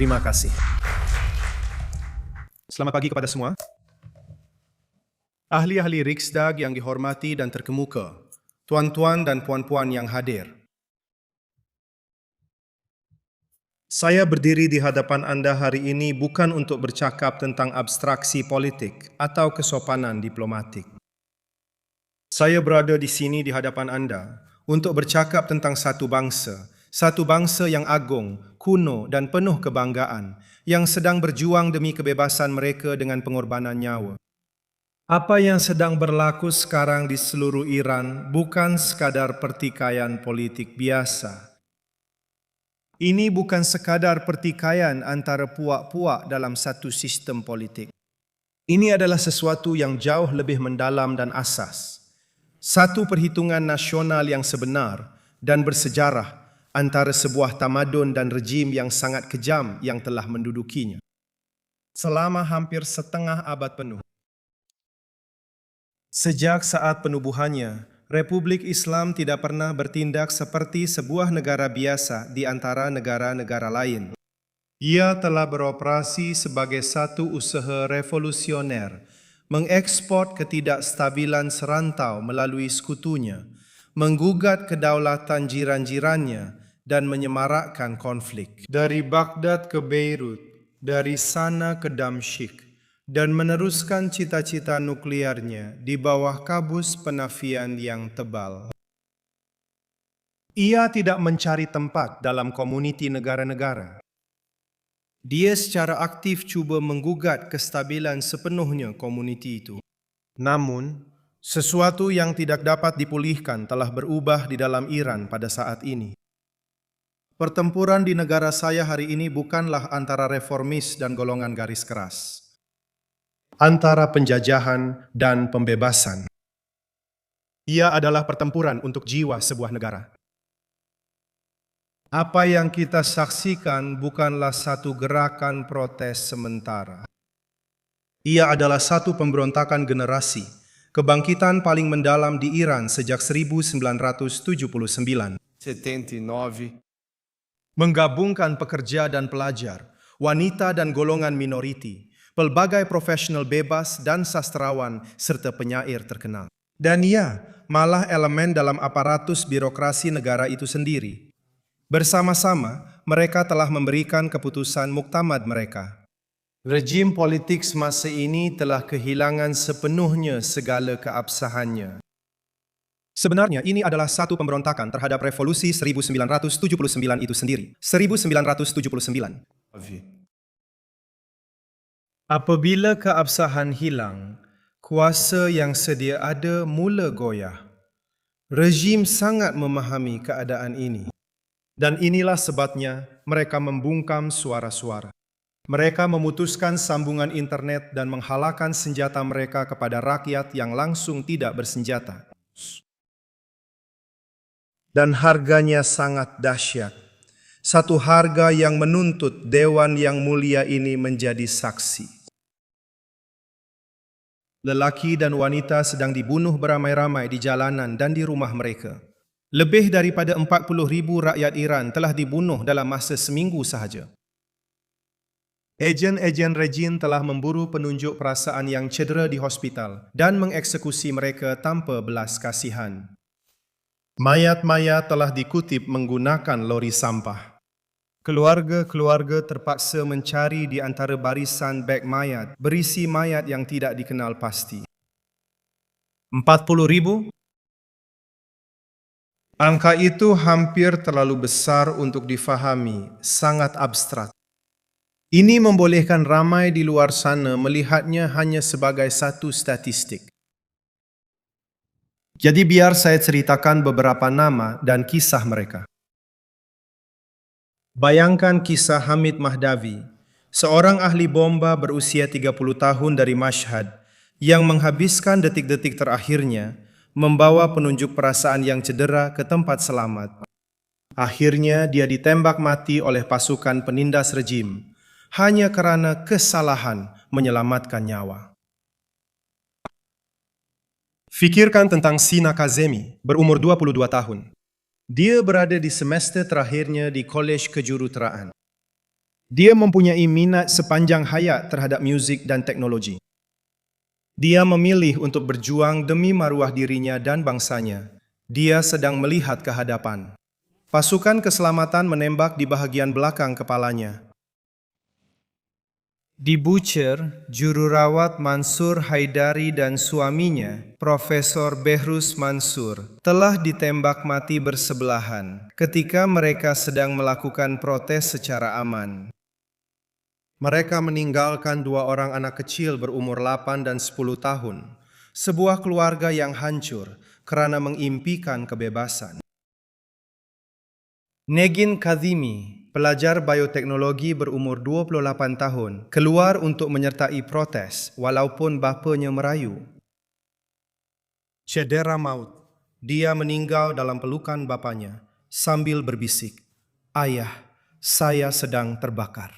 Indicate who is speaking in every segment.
Speaker 1: Terima kasih. Selamat pagi kepada semua. Ahli-ahli Riksdag yang dihormati dan terkemuka, tuan-tuan dan puan-puan yang hadir. Saya berdiri di hadapan Anda hari ini bukan untuk bercakap tentang abstraksi politik atau kesopanan diplomatik. Saya berada di sini di hadapan Anda untuk bercakap tentang satu bangsa yang agung, kuno dan penuh kebanggaan, yang sedang berjuang demi kebebasan mereka dengan pengorbanan nyawa. Apa yang sedang berlaku sekarang di seluruh Iran bukan sekadar pertikaian politik biasa. Ini bukan sekadar pertikaian antara puak-puak dalam satu sistem politik. Ini adalah sesuatu yang jauh lebih mendalam dan asas. Satu perhitungan nasional yang sebenar dan bersejarah antara sebuah tamadun dan rejim yang sangat kejam yang telah mendudukinya selama hampir setengah abad penuh. Sejak saat penubuhannya, Republik Islam tidak pernah bertindak seperti sebuah negara biasa di antara negara-negara lain. Ia telah beroperasi sebagai satu usaha revolusioner, mengekspor ketidakstabilan serantau melalui sekutunya, menggugat kedaulatan jiran-jirannya, dan menyemarakkan konflik. Dari Baghdad ke Beirut, dari sana ke Damsyik, dan meneruskan cita-cita nuklearnya di bawah kabus penafian yang tebal. Ia tidak mencari tempat dalam komuniti negara-negara. Dia secara aktif cuba menggugat kestabilan sepenuhnya komuniti itu. Namun, sesuatu yang tidak dapat dipulihkan telah berubah di dalam Iran pada saat ini. Pertempuran di negara saya hari ini bukanlah antara reformis dan golongan garis keras, antara penjajahan dan pembebasan. Ia adalah pertempuran untuk jiwa sebuah negara. Apa yang kita saksikan bukanlah satu gerakan protes sementara. Ia adalah satu pemberontakan generasi, kebangkitan paling mendalam di Iran sejak 1979. Menggabungkan pekerja dan pelajar, wanita dan golongan minoriti, pelbagai profesional bebas dan sastrawan, serta penyair terkenal. Dan ia malah elemen dalam aparatus birokrasi negara itu sendiri. Bersama-sama, mereka telah memberikan keputusan muktamad mereka. Rejim politik semasa ini telah kehilangan sepenuhnya segala keabsahannya. Sebenarnya ini adalah satu pemberontakan terhadap revolusi 1979 itu sendiri. 1979. Apabila keabsahan hilang, kuasa yang sedia ada mula goyah. Rejim sangat memahami keadaan ini. Dan inilah sebabnya mereka membungkam suara-suara. Mereka memutuskan sambungan internet dan menghalalkan senjata mereka kepada rakyat yang langsung tidak bersenjata. Dan harganya sangat dahsyat. Satu harga yang menuntut Dewan yang mulia ini menjadi saksi. Lelaki dan wanita sedang dibunuh beramai-ramai di jalanan dan di rumah mereka. Lebih daripada 40,000 rakyat Iran telah dibunuh dalam masa seminggu sahaja. Ejen-ejen rejim telah memburu penunjuk perasaan yang cedera di hospital dan mengeksekusi mereka tanpa belas kasihan. Mayat-mayat telah dikutip menggunakan lori sampah. Keluarga-keluarga terpaksa mencari di antara barisan beg mayat berisi mayat yang tidak dikenal pasti. 40,000? Angka itu hampir terlalu besar untuk difahami, sangat abstrak. Ini membolehkan ramai di luar sana melihatnya hanya sebagai satu statistik. Jadi biar saya ceritakan beberapa nama dan kisah mereka. Bayangkan kisah Hamid Mahdavi, seorang ahli bomba berusia 30 tahun dari Mashhad yang menghabiskan detik-detik terakhirnya membawa penunjuk perasaan yang cedera ke tempat selamat. Akhirnya dia ditembak mati oleh pasukan penindas rejim hanya kerana kesalahan menyelamatkan nyawa. Fikirkan tentang Sina Kazemi, berumur 22 tahun. Dia berada di semester terakhirnya di Kolej Kejuruteraan. Dia mempunyai minat sepanjang hayat terhadap muzik dan teknologi. Dia memilih untuk berjuang demi maruah dirinya dan bangsanya. Dia sedang melihat ke hadapan. Pasukan keselamatan menembak di bahagian belakang kepalanya. Di Butcher, jururawat Mansur Haidari dan suaminya, Profesor Behrus Mansur, telah ditembak mati bersebelahan ketika mereka sedang melakukan protes secara aman. Mereka meninggalkan 2 orang anak kecil berumur 8 dan 10 tahun, sebuah keluarga yang hancur karena mengimpikan kebebasan. Negin Kazimi, pelajar bioteknologi berumur 28 tahun, keluar untuk menyertai protes walaupun bapanya merayu. Cedera maut. Dia meninggal dalam pelukan bapanya sambil berbisik, "Ayah, saya sedang terbakar."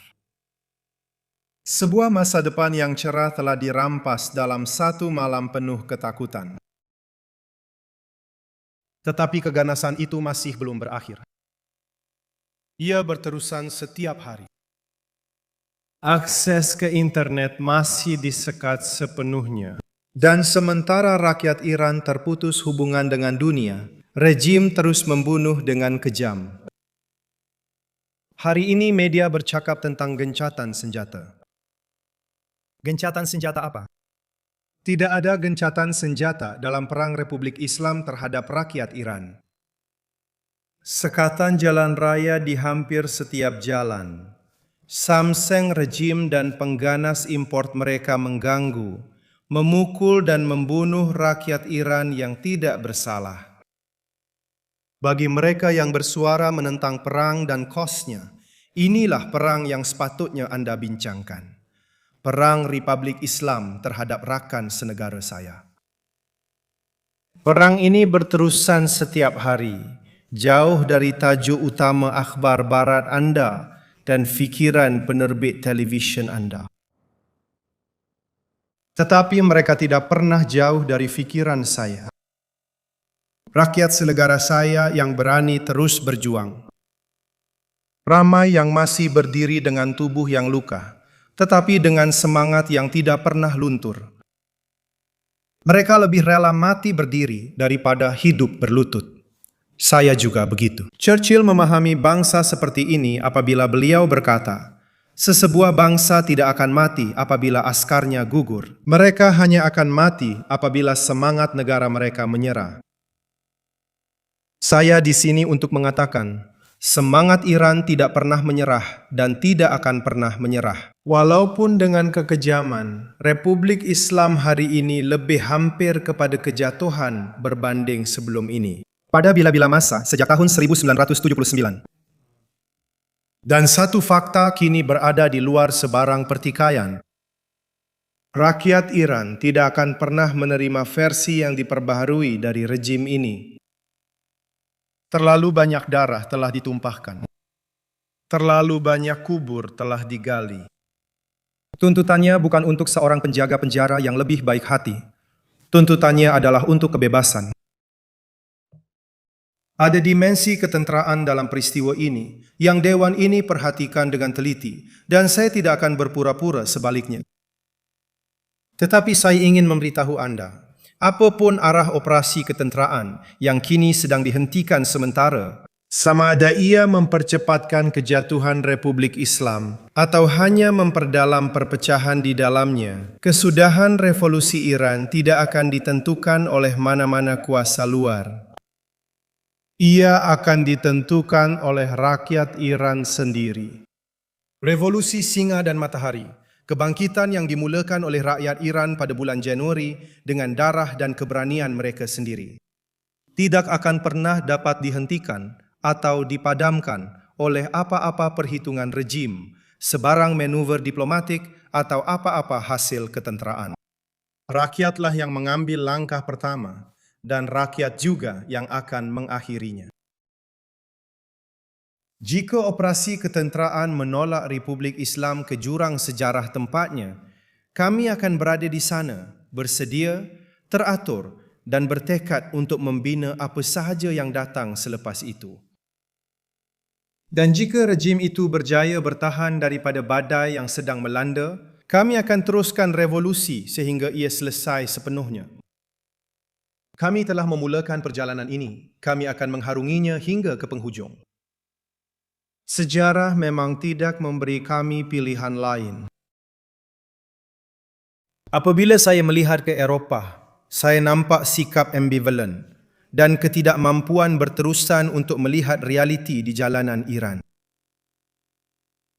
Speaker 1: Sebuah masa depan yang cerah telah dirampas dalam satu malam penuh ketakutan. Tetapi keganasan itu masih belum berakhir. Ia berterusan setiap hari. Akses ke internet masih disekat sepenuhnya. Dan sementara rakyat Iran terputus hubungan dengan dunia, rejim terus membunuh dengan kejam. Hari ini media bercakap tentang gencatan senjata. Gencatan senjata apa? Tidak ada gencatan senjata dalam perang Republik Islam terhadap rakyat Iran. Sekatan jalan raya di hampir setiap jalan. Samseng rejim dan pengganas import mereka mengganggu, memukul dan membunuh rakyat Iran yang tidak bersalah. Bagi mereka yang bersuara menentang perang dan kosnya, inilah perang yang sepatutnya Anda bincangkan. Perang Republik Islam terhadap rakan senegara saya. Perang ini berterusan setiap hari, jauh dari tajuk utama akhbar barat Anda dan fikiran penerbit televisyen Anda. Tetapi mereka tidak pernah jauh dari fikiran saya. Rakyat senegara saya yang berani terus berjuang. Ramai yang masih berdiri dengan tubuh yang luka, tetapi dengan semangat yang tidak pernah luntur. Mereka lebih rela mati berdiri daripada hidup berlutut. Saya juga begitu. Churchill memahami bangsa seperti ini apabila beliau berkata, "Sesebuah bangsa tidak akan mati apabila askarnya gugur. Mereka hanya akan mati apabila semangat negara mereka menyerah." Saya di sini untuk mengatakan, semangat Iran tidak pernah menyerah dan tidak akan pernah menyerah. Walaupun dengan kekejaman, Republik Islam hari ini lebih hampir kepada kejatuhan berbanding sebelum ini. Pada bila-bila masa sejak tahun 1979. Dan satu fakta kini berada di luar sebarang pertikaian. Rakyat Iran tidak akan pernah menerima versi yang diperbaharui dari rejim ini. Terlalu banyak darah telah ditumpahkan. Terlalu banyak kubur telah digali. Tuntutannya bukan untuk seorang penjaga penjara yang lebih baik hati. Tuntutannya adalah untuk kebebasan. Ada dimensi ketenteraan dalam peristiwa ini yang Dewan ini perhatikan dengan teliti, dan saya tidak akan berpura-pura sebaliknya. Tetapi saya ingin memberitahu Anda, apapun arah operasi ketenteraan yang kini sedang dihentikan sementara, sama ada ia mempercepatkan kejatuhan Republik Islam atau hanya memperdalam perpecahan di dalamnya, kesudahan revolusi Iran tidak akan ditentukan oleh mana-mana kuasa luar. Ia akan ditentukan oleh rakyat Iran sendiri. Revolusi Singa dan Matahari, kebangkitan yang dimulakan oleh rakyat Iran pada bulan Januari dengan darah dan keberanian mereka sendiri, tidak akan pernah dapat dihentikan atau dipadamkan oleh apa-apa perhitungan rejim, sebarang manuver diplomatik atau apa-apa hasil ketenteraan. Rakyatlah yang mengambil langkah pertama dan rakyat juga yang akan mengakhirinya. Jika operasi ketenteraan menolak Republik Islam ke jurang sejarah tempatnya, kami akan berada di sana, bersedia, teratur dan bertekad untuk membina apa sahaja yang datang selepas itu. Dan jika rejim itu berjaya bertahan daripada badai yang sedang melanda, kami akan teruskan revolusi sehingga ia selesai sepenuhnya. Kami telah memulakan perjalanan ini. Kami akan mengharunginya hingga ke penghujung. Sejarah memang tidak memberi kami pilihan lain. Apabila saya melihat ke Eropah, saya nampak sikap ambivalen dan ketidakmampuan berterusan untuk melihat realiti di jalanan Iran.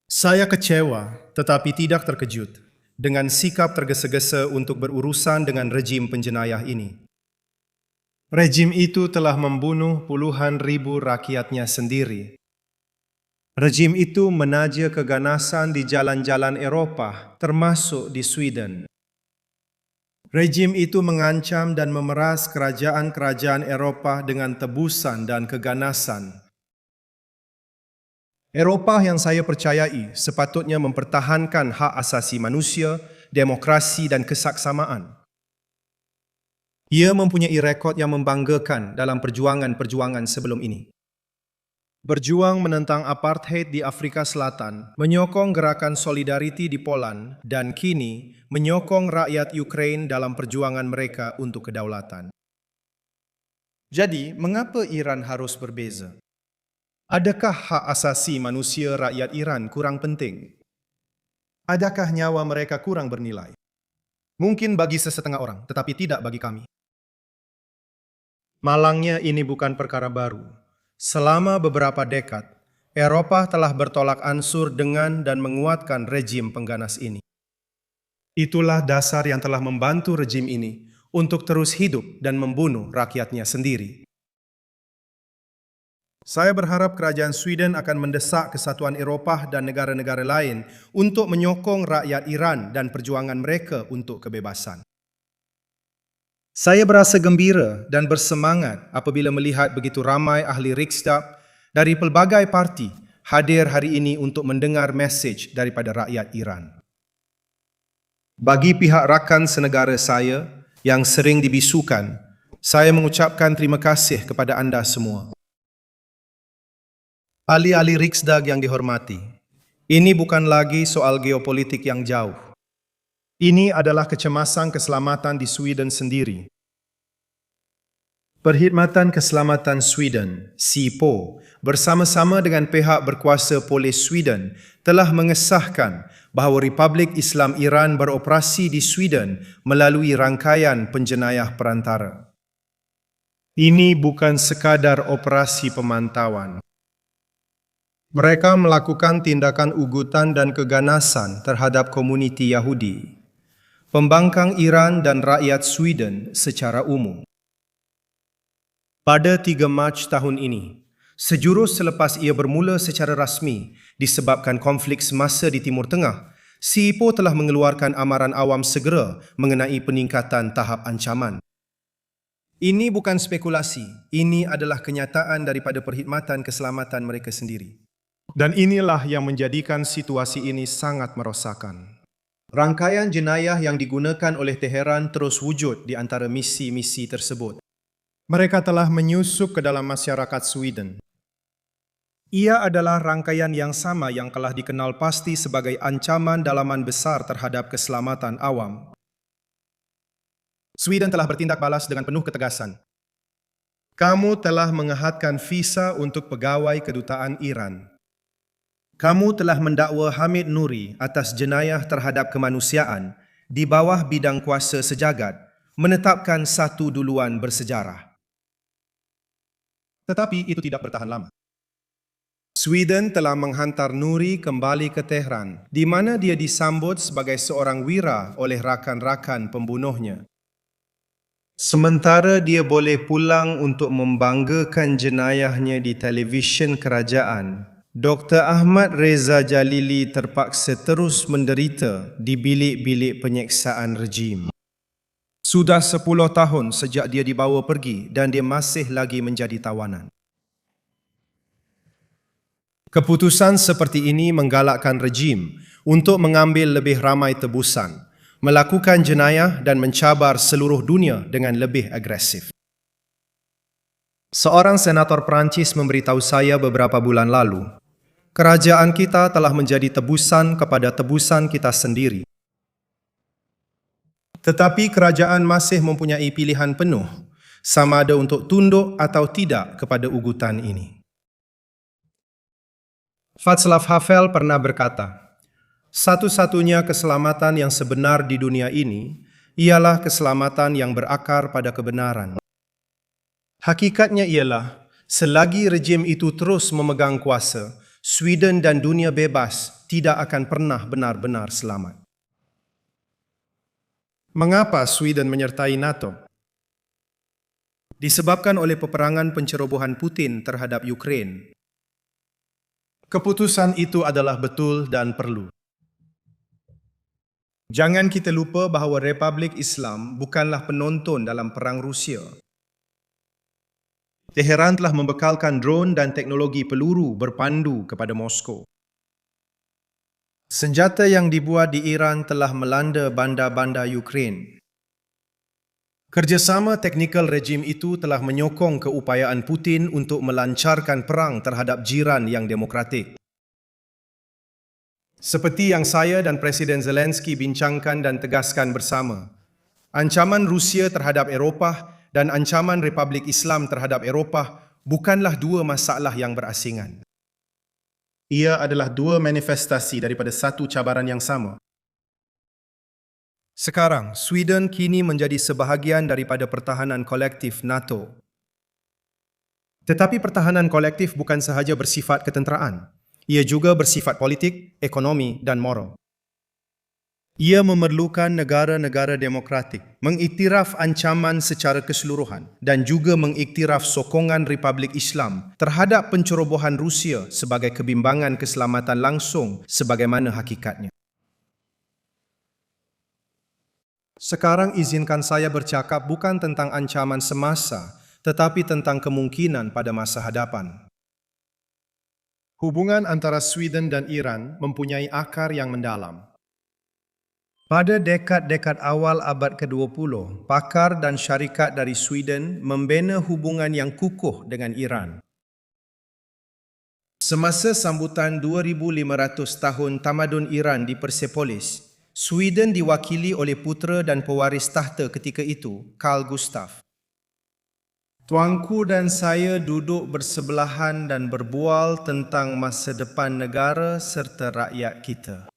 Speaker 1: Saya kecewa tetapi tidak terkejut dengan sikap tergesa-gesa untuk berurusan dengan rejim penjenayah ini. Rejim itu telah membunuh puluhan ribu rakyatnya sendiri. Rejim itu menaja keganasan di jalan-jalan Eropah, termasuk di Sweden. Rejim itu mengancam dan memeras kerajaan-kerajaan Eropah dengan tebusan dan keganasan. Eropah yang saya percayai sepatutnya mempertahankan hak asasi manusia, demokrasi dan kesaksamaan. Ia mempunyai rekod yang membanggakan dalam perjuangan-perjuangan sebelum ini. Berjuang menentang apartheid di Afrika Selatan, menyokong gerakan solidariti di Poland, dan kini menyokong rakyat Ukraine dalam perjuangan mereka untuk kedaulatan. Jadi, mengapa Iran harus berbeza? Adakah hak asasi manusia rakyat Iran kurang penting? Adakah nyawa mereka kurang bernilai? Mungkin bagi sesetengah orang, tetapi tidak bagi kami. Malangnya ini bukan perkara baru. Selama beberapa dekad, Eropah telah bertolak ansur dengan dan menguatkan rejim pengganas ini. Itulah dasar yang telah membantu rejim ini untuk terus hidup dan membunuh rakyatnya sendiri. Saya berharap kerajaan Sweden akan mendesak kesatuan Eropah dan negara-negara lain untuk menyokong rakyat Iran dan perjuangan mereka untuk kebebasan. Saya berasa gembira dan bersemangat apabila melihat begitu ramai ahli Riksdag dari pelbagai parti hadir hari ini untuk mendengar mesej daripada rakyat Iran. Bagi pihak rakan senegara saya yang sering dibisukan, saya mengucapkan terima kasih kepada anda semua. Ahli-ahli Riksdag yang dihormati, ini bukan lagi soal geopolitik yang jauh. Ini adalah kecemasan keselamatan di Sweden sendiri. Perkhidmatan Keselamatan Sweden, SIPO, bersama-sama dengan pihak berkuasa polis Sweden telah mengesahkan bahawa Republik Islam Iran beroperasi di Sweden melalui rangkaian penjenayah perantara. Ini bukan sekadar operasi pemantauan. Mereka melakukan tindakan ugutan dan keganasan terhadap komuniti Yahudi, pembangkang Iran dan rakyat Sweden secara umum. Pada 3 Mac tahun ini, sejurus selepas ia bermula secara rasmi disebabkan konflik semasa di Timur Tengah, SIPO telah mengeluarkan amaran awam segera mengenai peningkatan tahap ancaman. Ini bukan spekulasi, ini adalah kenyataan daripada perkhidmatan keselamatan mereka sendiri. Dan inilah yang menjadikan situasi ini sangat merosakkan. Rangkaian jenayah yang digunakan oleh Teheran terus wujud di antara misi-misi tersebut. Mereka telah menyusup ke dalam masyarakat Sweden. Ia adalah rangkaian yang sama yang telah dikenal pasti sebagai ancaman dalaman besar terhadap keselamatan awam. Sweden telah bertindak balas dengan penuh ketegasan. Kamu telah mengehadkan visa untuk pegawai kedutaan Iran. Kamu telah mendakwa Hamid Nuri atas jenayah terhadap kemanusiaan di bawah bidang kuasa sejagat, menetapkan satu duluan bersejarah. Tetapi itu tidak bertahan lama. Sweden telah menghantar Nuri kembali ke Tehran, di mana dia disambut sebagai seorang wira oleh rakan-rakan pembunuhnya. Sementara dia boleh pulang untuk membanggakan jenayahnya di televisyen kerajaan, Dr. Ahmad Reza Jalili terpaksa terus menderita di bilik-bilik penyeksaan rejim. Sudah 10 tahun sejak dia dibawa pergi dan dia masih lagi menjadi tawanan. Keputusan seperti ini menggalakkan rejim untuk mengambil lebih ramai tebusan, melakukan jenayah dan mencabar seluruh dunia dengan lebih agresif. Seorang senator Perancis memberitahu saya beberapa bulan lalu Kerajaan kita telah menjadi tebusan kepada tebusan kita sendiri. Tetapi kerajaan masih mempunyai pilihan penuh, sama ada untuk tunduk atau tidak kepada ugutan ini. Václav Havel pernah berkata, satu-satunya keselamatan yang sebenar di dunia ini ialah keselamatan yang berakar pada kebenaran. Hakikatnya ialah, selagi rejim itu terus memegang kuasa, Sweden dan dunia bebas tidak akan pernah benar-benar selamat. Mengapa Sweden menyertai NATO? Disebabkan oleh peperangan pencerobohan Putin terhadap Ukraine. Keputusan itu adalah betul dan perlu. Jangan kita lupa bahawa Republik Islam bukanlah penonton dalam perang Rusia. Teheran telah membekalkan drone dan teknologi peluru berpandu kepada Moskow. Senjata yang dibuat di Iran telah melanda bandar-bandar Ukraine. Kerjasama teknikal rejim itu telah menyokong keupayaan Putin untuk melancarkan perang terhadap jiran yang demokratik. Seperti yang saya dan Presiden Zelensky bincangkan dan tegaskan bersama, ancaman Rusia terhadap Eropah dan ancaman Republik Islam terhadap Eropah bukanlah dua masalah yang berasingan. Ia adalah dua manifestasi daripada satu cabaran yang sama. Sekarang, Sweden kini menjadi sebahagian daripada pertahanan kolektif NATO. Tetapi pertahanan kolektif bukan sahaja bersifat ketenteraan. Ia juga bersifat politik, ekonomi dan moral. Ia memerlukan negara-negara demokratik mengiktiraf ancaman secara keseluruhan dan juga mengiktiraf sokongan Republik Islam terhadap pencerobohan Rusia sebagai kebimbangan keselamatan langsung sebagaimana hakikatnya. Sekarang izinkan saya bercakap bukan tentang ancaman semasa, tetapi tentang kemungkinan pada masa hadapan. Hubungan antara Sweden dan Iran mempunyai akar yang mendalam. Pada dekad-dekad awal abad ke-20, pakar dan syarikat dari Sweden membina hubungan yang kukuh dengan Iran. Semasa sambutan 2,500 tahun tamadun Iran di Persepolis, Sweden diwakili oleh putera dan pewaris tahta ketika itu, Carl Gustaf. Tuanku dan saya duduk bersebelahan dan berbual tentang masa depan negara serta rakyat kita.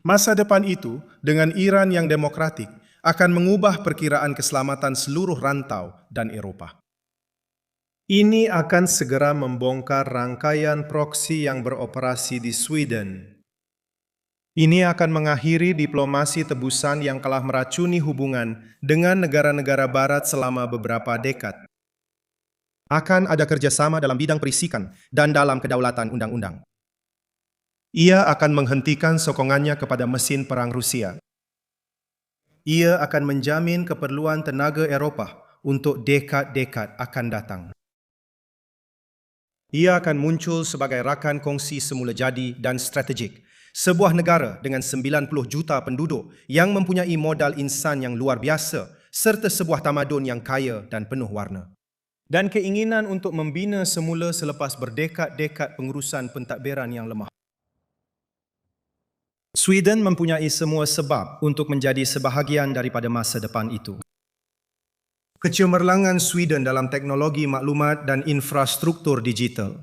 Speaker 1: Masa depan itu, dengan Iran yang demokratik, akan mengubah perkiraan keselamatan seluruh rantau dan Eropah. Ini akan segera membongkar rangkaian proksi yang beroperasi di Sweden. Ini akan mengakhiri diplomasi tebusan yang telah meracuni hubungan dengan negara-negara barat selama beberapa dekad. Akan ada kerjasama dalam bidang perisikan dan dalam kedaulatan undang-undang. Ia akan menghentikan sokongannya kepada mesin perang Rusia. Ia akan menjamin keperluan tenaga Eropah untuk dekad-dekad akan datang. Ia akan muncul sebagai rakan kongsi semula jadi dan strategik, sebuah negara dengan 90 juta penduduk yang mempunyai modal insan yang luar biasa serta sebuah tamadun yang kaya dan penuh warna. Dan keinginan untuk membina semula selepas berdekad-dekad pengurusan pentadbiran yang lemah. Sweden mempunyai semua sebab untuk menjadi sebahagian daripada masa depan itu. Kecemerlangan Sweden dalam teknologi maklumat dan infrastruktur digital,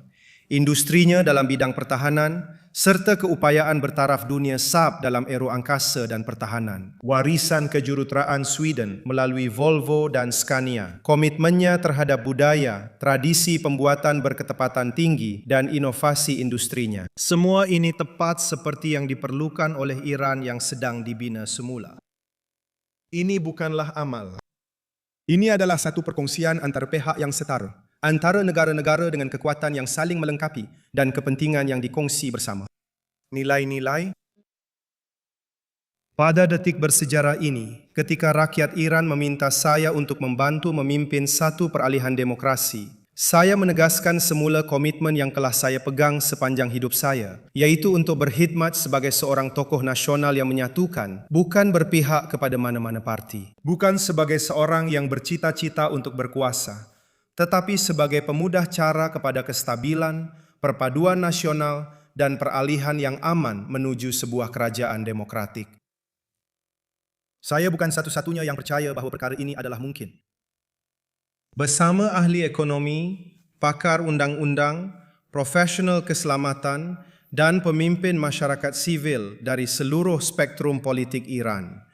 Speaker 1: industrinya dalam bidang pertahanan, serta keupayaan bertaraf dunia SAP dalam aero angkasa dan pertahanan. Warisan kejuruteraan Sweden melalui Volvo dan Scania, komitmennya terhadap budaya, tradisi pembuatan berketepatan tinggi dan inovasi industrinya. Semua ini tepat seperti yang diperlukan oleh Iran yang sedang dibina semula. Ini bukanlah amal. Ini adalah satu perkongsian antara pihak yang setara, antara negara-negara dengan kekuatan yang saling melengkapi dan kepentingan yang dikongsi bersama. Nilai-nilai. Pada detik bersejarah ini, ketika rakyat Iran meminta saya untuk membantu memimpin satu peralihan demokrasi, saya menegaskan semula komitmen yang telah saya pegang sepanjang hidup saya, iaitu untuk berkhidmat sebagai seorang tokoh nasional yang menyatukan, bukan berpihak kepada mana-mana parti. Bukan sebagai seorang yang bercita-cita untuk berkuasa, tetapi sebagai pemudah cara kepada kestabilan, perpaduan nasional, dan peralihan yang aman menuju sebuah kerajaan demokratik. Saya bukan satu-satunya yang percaya bahawa perkara ini adalah mungkin. Bersama ahli ekonomi, pakar undang-undang, profesional keselamatan, dan pemimpin masyarakat sivil dari seluruh spektrum politik Iran,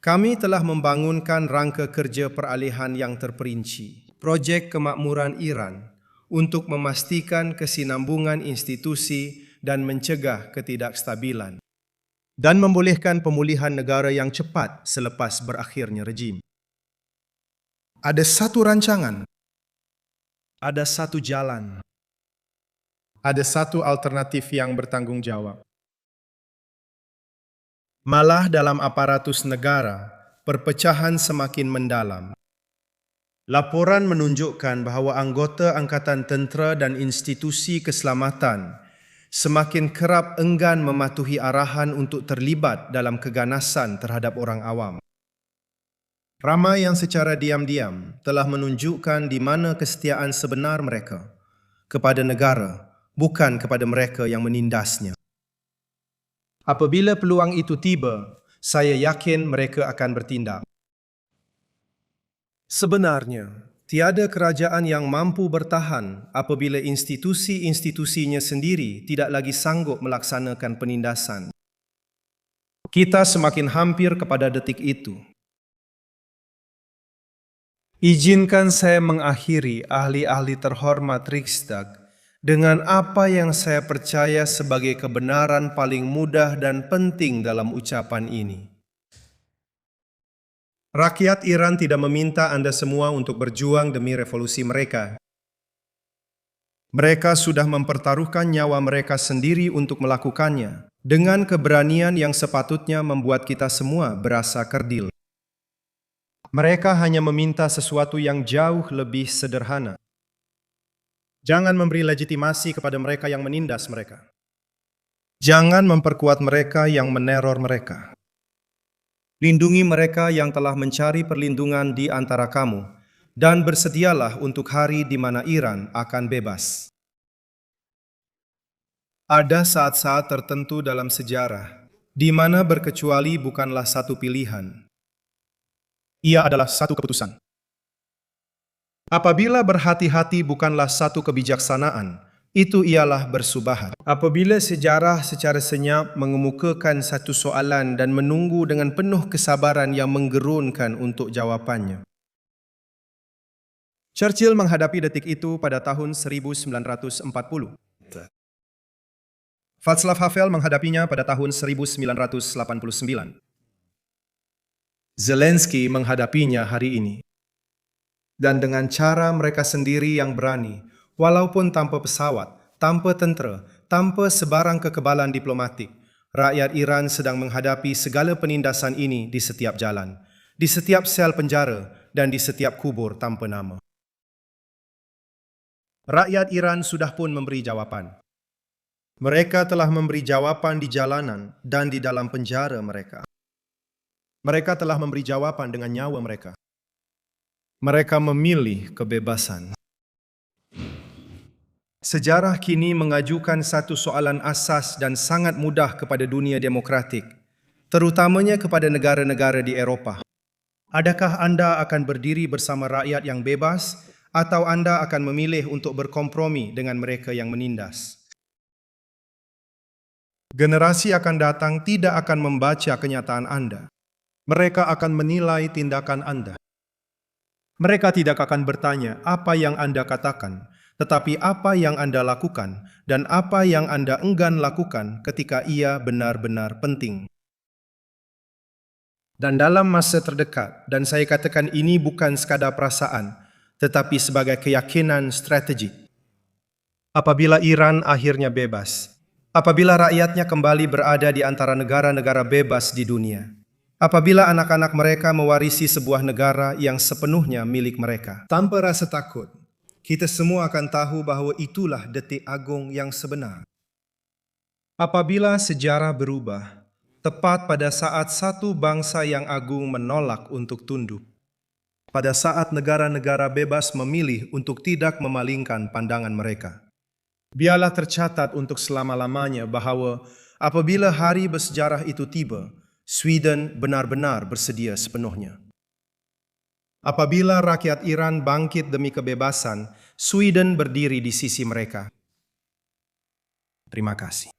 Speaker 1: kami telah membangunkan rangka kerja peralihan yang terperinci, Projek Kemakmuran Iran, untuk memastikan kesinambungan institusi dan mencegah ketidakstabilan, dan membolehkan pemulihan negara yang cepat selepas berakhirnya rejim. Ada satu rancangan, ada satu jalan, ada satu alternatif yang bertanggung jawab. Malah dalam aparatus negara, perpecahan semakin mendalam. Laporan menunjukkan bahawa anggota Angkatan Tentera dan institusi keselamatan semakin kerap enggan mematuhi arahan untuk terlibat dalam keganasan terhadap orang awam. Ramai yang secara diam-diam telah menunjukkan di mana kesetiaan sebenar mereka kepada negara, bukan kepada mereka yang menindasnya. Apabila peluang itu tiba, saya yakin mereka akan bertindak. Sebenarnya, tiada kerajaan yang mampu bertahan apabila institusi-institusinya sendiri tidak lagi sanggup melaksanakan penindasan. Kita semakin hampir kepada detik itu. Izinkan saya mengakhiri ahli-ahli terhormat Riksdag dengan apa yang saya percaya sebagai kebenaran paling mudah dan penting dalam ucapan ini. Rakyat Iran tidak meminta Anda semua untuk berjuang demi revolusi mereka. Mereka sudah mempertaruhkan nyawa mereka sendiri untuk melakukannya, dengan keberanian yang sepatutnya membuat kita semua berasa kerdil. Mereka hanya meminta sesuatu yang jauh lebih sederhana. Jangan memberi legitimasi kepada mereka yang menindas mereka. Jangan memperkuat mereka yang meneror mereka. Lindungi mereka yang telah mencari perlindungan di antara kamu, dan bersedialah untuk hari di mana Iran akan bebas. Ada saat-saat tertentu dalam sejarah, di mana berkecuali bukanlah satu pilihan. Ia adalah satu keputusan. Apabila berhati-hati bukanlah satu kebijaksanaan, itu ialah bersubahat. Apabila sejarah secara senyap mengemukakan satu soalan dan menunggu dengan penuh kesabaran yang menggerunkan untuk jawapannya. Churchill menghadapi detik itu pada tahun 1940. Václav Havel menghadapinya pada tahun 1989. Zelensky menghadapinya hari ini. Dan dengan cara mereka sendiri yang berani, walaupun tanpa pesawat, tanpa tentera, tanpa sebarang kekebalan diplomatik, rakyat Iran sedang menghadapi segala penindasan ini di setiap jalan, di setiap sel penjara dan di setiap kubur tanpa nama. Rakyat Iran sudah pun memberi jawapan. Mereka telah memberi jawapan di jalanan dan di dalam penjara mereka. Mereka telah memberi jawapan dengan nyawa mereka. Mereka memilih kebebasan. Sejarah kini mengajukan satu soalan asas dan sangat mudah kepada dunia demokratik, terutamanya kepada negara-negara di Eropah. Adakah anda akan berdiri bersama rakyat yang bebas, atau anda akan memilih untuk berkompromi dengan mereka yang menindas? Generasi akan datang tidak akan membaca kenyataan anda. Mereka akan menilai tindakan anda. Mereka tidak akan bertanya apa yang anda katakan, tetapi apa yang anda lakukan dan apa yang anda enggan lakukan ketika ia benar-benar penting. Dan dalam masa terdekat, dan saya katakan ini bukan sekadar perasaan, tetapi sebagai keyakinan strategik. Apabila Iran akhirnya bebas, apabila rakyatnya kembali berada di antara negara-negara bebas di dunia, apabila anak-anak mereka mewarisi sebuah negara yang sepenuhnya milik mereka, tanpa rasa takut, kita semua akan tahu bahawa itulah detik agung yang sebenar. Apabila sejarah berubah, tepat pada saat satu bangsa yang agung menolak untuk tunduk, pada saat negara-negara bebas memilih untuk tidak memalingkan pandangan mereka, Biarlah tercatat untuk selama-lamanya bahawa apabila hari bersejarah itu tiba, Sweden benar-benar bersedia sepenuhnya. Apabila rakyat Iran bangkit demi kebebasan, Sweden berdiri di sisi mereka. Terima kasih.